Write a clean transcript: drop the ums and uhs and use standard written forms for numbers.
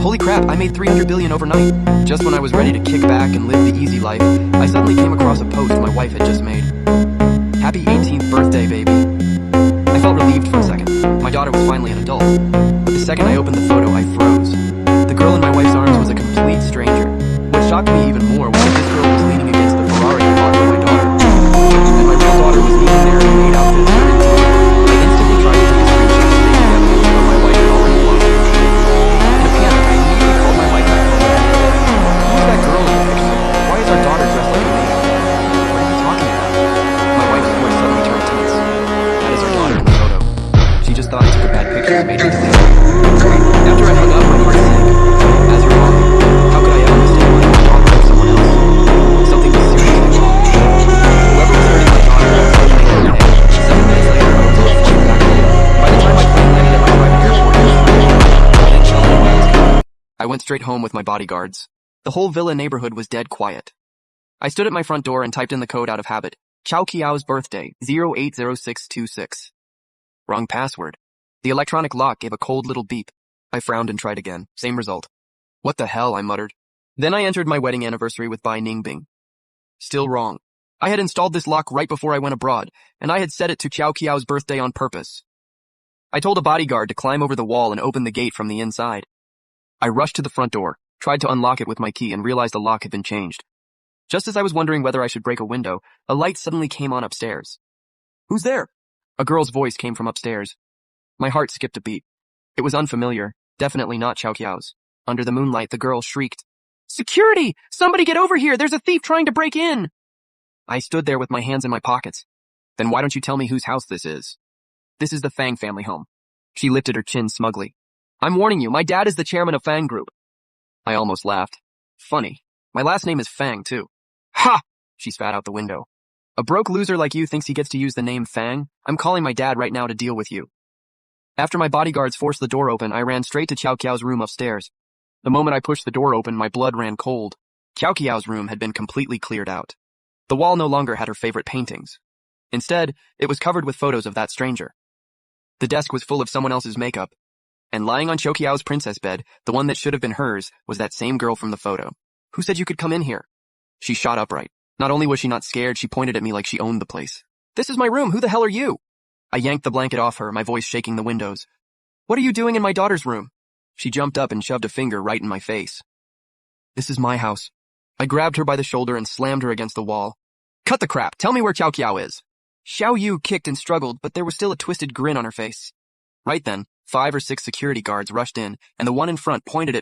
Holy crap, I made 300 billion overnight. Just when I was ready to kick back and live the easy life, I suddenly came across a post my wife had just made. Happy 18th birthday, baby. I felt relieved for a second. My daughter was finally an adult. But the second I opened the photo, I froze. The girl in my wife's arms was a complete stranger. What shocked me even more was that this girl was leaning against the Ferrari I bought for my daughter. And my real daughter was kneeling there in a maid outfit turned into it. I instantly tried to take a screenshot to make the evidence, but my wife had already blown it. In a panic, I immediately called my wife back home. Who's that girl in the picture? Why is our daughter dressed like a maid? What are you talking about? My wife's voice suddenly turned tense. That is our daughter in the photo. She just thought I took a bad picture and made her delete it. After I hung up, my heart sank. As your mom, how could I ever mistake my own daughter for someone else? Something was seriously wrong. Whoever was hurting my daughter was suddenly okay. 7 minutes later, I was able to fly back home. By the time my plane landed at my private airport, it was Friday night. I didn't tell anyone I was coming. I went straight home with my bodyguards. The whole villa neighborhood was dead quiet. I stood at my front door and typed in the code out of habit. Chow Kiao's birthday, 080626. Wrong password. The electronic lock gave a cold little beep. I frowned and tried again. Same result. What the hell, I muttered. Then I entered my wedding anniversary with Bai Ningbing. Still wrong. I had installed this lock right before I went abroad, and I had set it to Chow Kiao's birthday on purpose. I told a bodyguard to climb over the wall and open the gate from the inside. I rushed to the front door, tried to unlock it with my key, and realized the lock had been changed. Just as I was wondering whether I should break a window, a light suddenly came on upstairs. Who's there? A girl's voice came from upstairs. My heart skipped a beat. It was unfamiliar, definitely not Chow Kiao's. Under the moonlight, the girl shrieked, "Security! Somebody get over here! There's a thief trying to break in!" I stood there with my hands in my pockets. Then why don't you tell me whose house this is? This is the Fang family home. She lifted her chin smugly. I'm warning you, my dad is the chairman of Fang Group. I almost laughed. Funny. My last name is Fang, too. Ha! She spat out the window. A broke loser like you thinks he gets to use the name Fang? I'm calling my dad right now to deal with you. After my bodyguards forced the door open, I ran straight to Chow Kiao's room upstairs. The moment I pushed the door open, my blood ran cold. Chow Kiao's room had been completely cleared out. The wall no longer had her favorite paintings. Instead, it was covered with photos of that stranger. The desk was full of someone else's makeup. And lying on Chow Kiao's princess bed, the one that should have been hers, was that same girl from the photo. Who said you could come in here? She shot upright. Not only was she not scared, she pointed at me like she owned the place. This is my room. Who the hell are you? I yanked the blanket off her, my voice shaking the windows. What are you doing in my daughter's room? She jumped up and shoved a finger right in my face. This is my house. I grabbed her by the shoulder and slammed her against the wall. Cut the crap. Tell me where Chow Kiao is. Xiao Yu kicked and struggled, but there was still a twisted grin on her face. Right then, 5 or 6 security guards rushed in, and the one in front pointed at